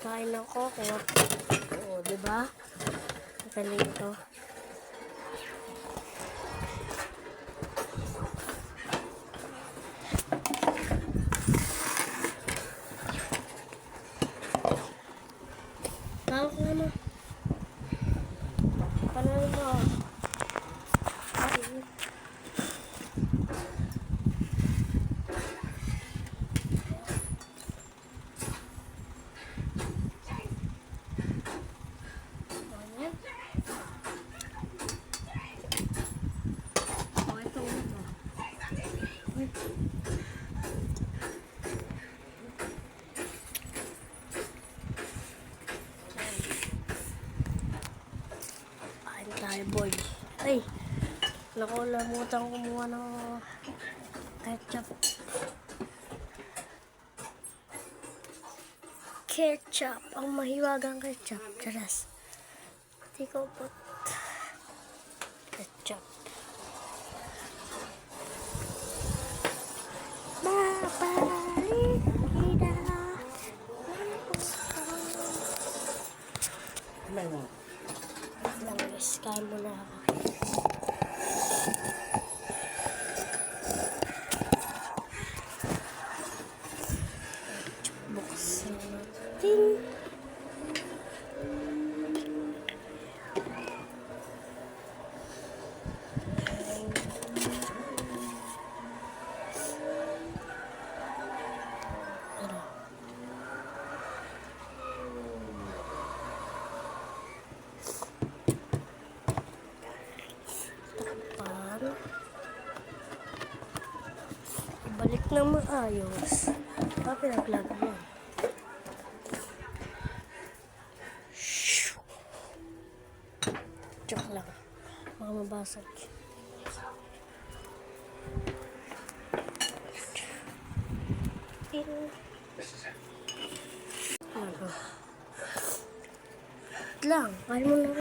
Kain ako. Oo, diba? Magaling ito. Tawag ko naman. Panalo mo. Kain tayo, boy. Ay, nakulamutan kumuha ng ketchup. Ketchup. Ang mahiwagang ketchup. Charas. Hindi ko po. Ketchup. Babalik kita. Lang guys, kain muna ako. Buksan natin. Balik na maayos. Pinaglag mo. Joke lang. Baka mabasag. Ano? Lang. Kaya mo na.